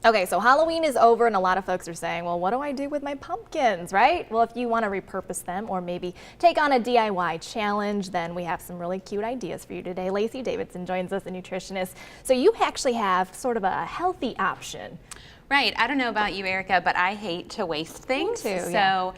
Okay, so Halloween is over and a lot of folks are saying, well, what do I do with my pumpkins, right? Well, if you want to repurpose them or maybe take on a DIY challenge, then we have some really cute ideas for you today. Lacy Davidson joins us, a nutritionist. So you actually have sort of a healthy option. Right. I don't know about you, Erica, but I hate to waste things. Me too, so yeah.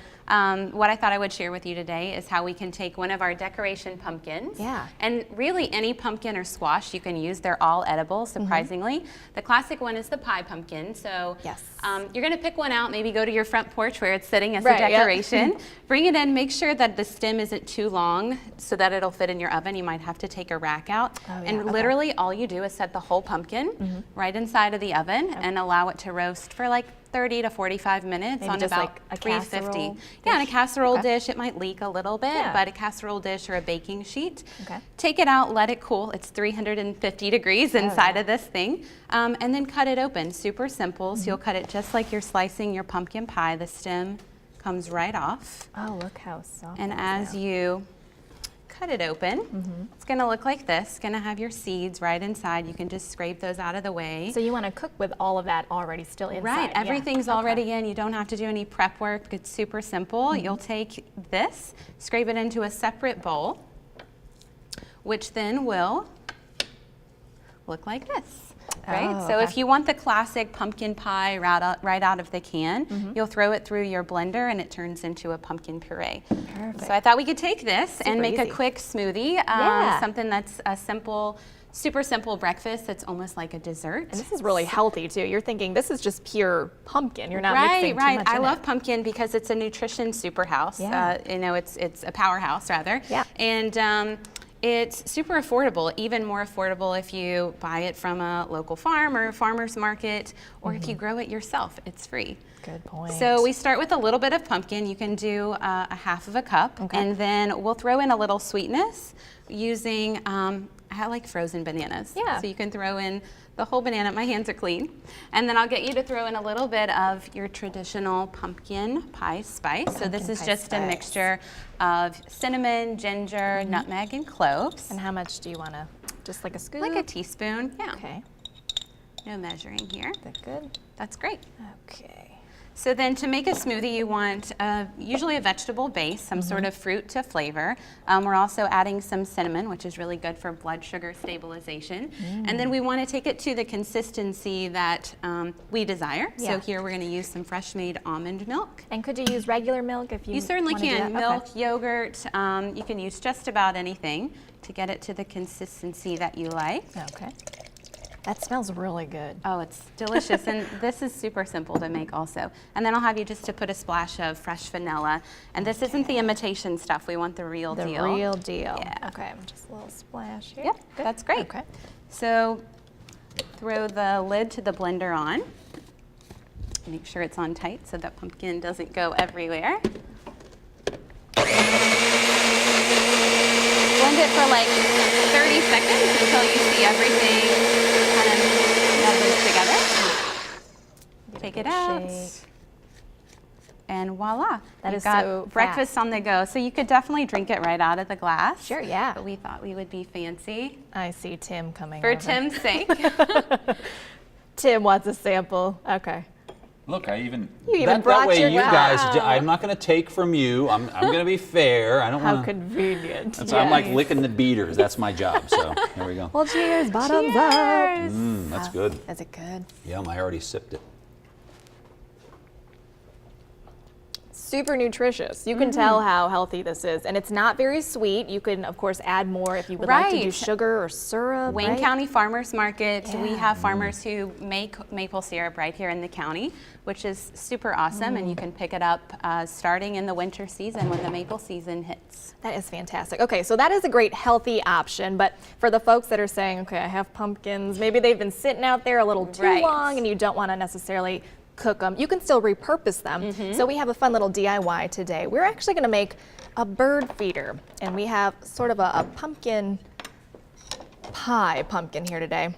What I thought I would share with you today is how we can take one of our decoration pumpkins. Yeah. And really any pumpkin or squash you can use. They're all edible, surprisingly. The classic one is the pie pumpkin. So yes. You're going to pick one out, maybe go to your front porch where it's sitting as right, a decoration. Yep. Bring it in, make sure that the stem isn't too long so that it'll fit in your oven. You might have to take a rack out. Oh, yeah. And literally all you do is set the whole pumpkin right inside of the oven and allow it to roast for like 30 to 45 minutes Maybe on just about like a 350. casserole Yeah, in a casserole Okay. dish, it might leak a little bit, but a casserole dish or a baking sheet. Okay. Take it out, let it cool. It's 350 degrees inside of this thing. And then cut it open. Super simple. So you'll cut it just like you're slicing your pumpkin pie. The stem comes right off. Oh, look how soft. And as you cut it open, it's going to look like this. It's going to have your seeds right inside. You can just scrape those out of the way. So you want to cook with all of that already still inside. Right, everything's yeah. already in. You don't have to do any prep work. It's super simple. You'll take this, scrape it into a separate bowl, which then will look like this. Right, Oh, so okay. if you want the classic pumpkin pie right out of the can, you'll throw it through your blender and it turns into a pumpkin puree. Perfect. So I thought we could take this and make easy. a quick smoothie, Yeah. something that's a simple, super simple breakfast that's almost like a dessert. And this is really healthy too. You're thinking this is just pure pumpkin. You're not Right, mixing too right. much I in love it. pumpkin because it's a nutrition superhouse. Yeah. You know, it's a powerhouse rather. Yeah. And it's super affordable, even more affordable if you buy it from a local farm or a farmer's market, or if you grow it yourself, it's free. Good point. So we start with a little bit of pumpkin. You can do a half of a cup, and then we'll throw in a little sweetness using, I like frozen bananas. Yeah. So you can throw in the whole banana. My hands are clean. And then I'll get you to throw in a little bit of your traditional pumpkin pie spice. So this is just a mixture of cinnamon, ginger, nutmeg, and cloves. And how much do you want to, just like a scoop? Like a teaspoon, yeah. Okay. No measuring here. Is that good? That's great. Okay. So then to make a smoothie, you want usually a vegetable base, some sort of fruit to flavor. We're also adding some cinnamon, which is really good for blood sugar stabilization. And then we want to take it to the consistency that we desire. Yeah. So here we're going to use some fresh made almond milk. And could you use regular milk if you You certainly wanna do can. that? Milk, Okay. yogurt, you can use just about anything to get it to the consistency that you like. Okay. That smells really good. Oh, it's delicious, and this is super simple to make also. And then I'll have you just to put a splash of fresh vanilla. And this isn't the imitation stuff. We want the real deal. The real deal. Yeah. Okay, just a little splash here. Yep, Good. that's great. Okay. So throw the lid to the blender on. Make sure it's on tight so that pumpkin doesn't go everywhere. Blend it for like 30 seconds until you see everything kind of melds together. Take it out. Shake. And voila, That you've is got so breakfast fast. on the go. So you could definitely drink it right out of the glass. Sure, yeah. But we thought we would be fancy. I see Tim coming For over. Tim's sake. Tim wants a sample. Okay. Look, I even, You even that brought way your you guys, wow. I'm not going to take from you. I'm going to be fair. I don't How want to. convenient. I'm like Yes. licking the beaters. That's my job. So here we go. Well, cheers. Bottoms Cheers. up. That's good. Is it good? Yum, I already sipped it. Super nutritious. You can tell how healthy this is. And it's not very sweet. You can, of course, add more if you would like to do Right. sugar or syrup. Wayne right? County Farmers Market, we Yeah. have farmers who make maple syrup right here in the county, which is super awesome, and you can pick it up starting in the winter season when the maple season hits. That is fantastic. Okay, so that is a great healthy option, but for the folks that are saying, okay, I have pumpkins, maybe they've been sitting out there a little too Right. long and you don't want to necessarily cook them, you can still repurpose them. So we have a fun little DIY today. We're actually going to make a bird feeder, and we have sort of a pumpkin pie pumpkin here today.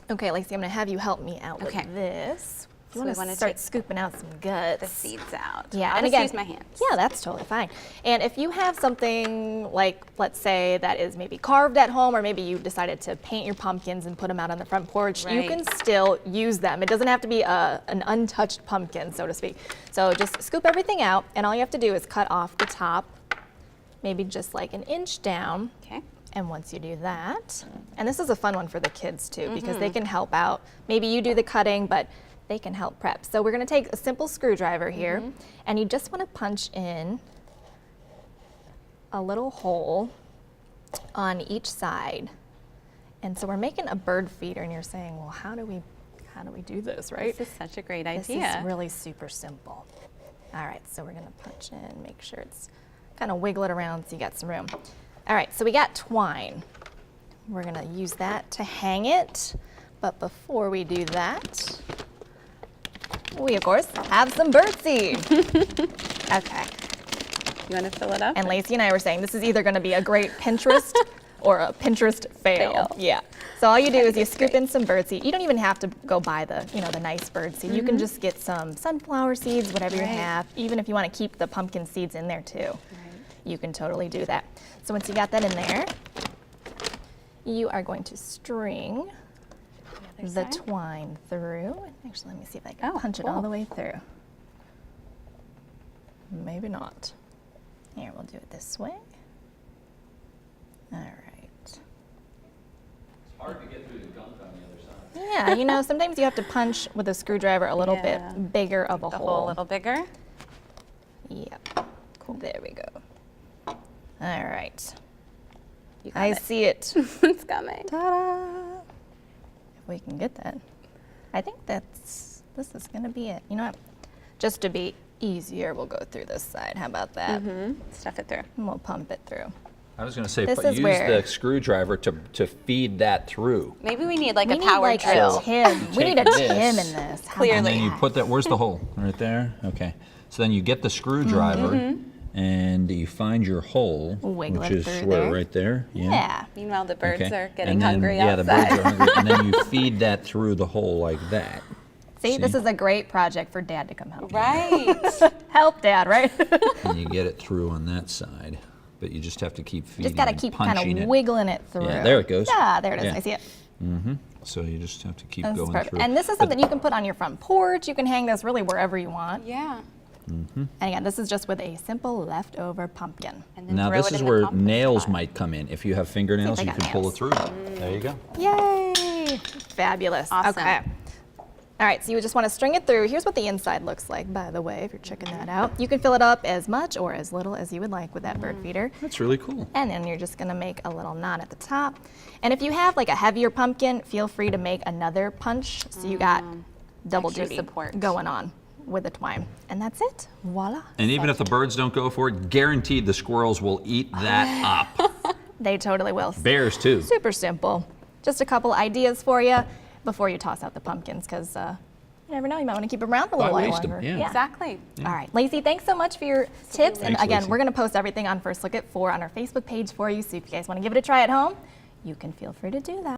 Okay, Lacey, I'm going to have you help me out with Okay. this. You So want we wanna to start take scooping out some guts. the seeds out. Yeah, I'll and just again, use my hands. yeah, that's totally fine. And if you have something like, let's say, that is maybe carved at home, or maybe you decided to paint your pumpkins and put them out on the front porch, you Right. can still use them. It doesn't have to be an untouched pumpkin, so to speak. So just scoop everything out, and all you have to do is cut off the top, maybe just like an inch down. Okay. And once you do that, and this is a fun one for the kids too, because they can help out. Maybe you do the cutting, but they can help prep. So we're gonna take a simple screwdriver here, and you just wanna punch in a little hole on each side. And so we're making a bird feeder, and you're saying, well, how do we do this, right? This is such a great This idea. is really super simple. All right, so we're gonna punch in, make sure it's kind of wiggle it around so you got some room. All right, so we got twine. We're gonna use that to hang it, but before we do that, we of course have some birdseed. Okay, You want to fill it up? and Lacey and I were saying this is either gonna be a great Pinterest or a Pinterest fail. Yeah. So all you do is you scoop in some birdseed. You don't even have to go buy the nice birdseed. You can just get some sunflower seeds, whatever you Right. have. Even if you want to keep the pumpkin seeds in there too, you can totally do that. So once you got that in there, you are going to string the side? twine through. Actually, let me see if I can Oh, punch it all cool. the way through. Maybe not. Here, we'll do it this way. All right. It's hard to get through the gunk on the other side. Yeah, sometimes you have to punch with a screwdriver a little Yeah. bit bigger of a The hole. hole a little bigger. Yep. Cool. There we go. All right. You got I it. see it. It's coming. Ta-da! If we can get that. I think this is gonna be it. You know what? Just to be easier, we'll go through this side. How about that? Stuff it through. And we'll pump it through. I was going to say, This but is use where- the screwdriver to feed that through. Maybe we need like We a need power like drill. a Tim. We Take need a this. Tim in this. How about And then you that? put that, where's the hole? Right there? Okay. So then you get the screwdriver and you find your hole, Wiggle which it is through where, there. right there? Yeah. Meanwhile, the birds Okay. are getting And then- hungry Yeah, outside. the birds are hungry. And then you feed that through the hole like that. See, this See? is a great project for Dad to come help. Right. Help, Dad, right? And you get it through on that side. But you just have to keep feeding Just gotta and keep kind punching of it. wiggling it through. Yeah, there it goes. Yeah, there it is. Yeah. I see it. So you just have to keep This is going perfect. through. And this is something you can put on your front porch. You can hang this really wherever you want. Yeah. And again, this is just with a simple leftover pumpkin. And then Now throw this it is in the where compost nails pile. might come in. If you have fingernails, I you got can pull nails. it through. There you go. Yay! Fabulous. Awesome. Okay. All right, so you just want to string it through. Here's what the inside looks like, by the way, if you're checking that out. You can fill it up as much or as little as you would like with that bird feeder. That's really cool. And then you're just gonna make a little knot at the top. And if you have like a heavier pumpkin, feel free to make another punch. So you got double Extra duty support. going on with the twine. And that's it, voila. And even if the birds don't go for it, guaranteed the squirrels will eat that up. They totally will. Bears too. Super simple. Just a couple ideas for you before you toss out the pumpkins, because you never know, you might want to keep them around a little Why while waste 'em? longer. Yeah. Exactly. All right, Lacey, thanks so much for your tips. And Thanks, again, Lacey. we're going to post everything on First Look at 4 on our Facebook page for you. So if you guys want to give it a try at home, you can feel free to do that.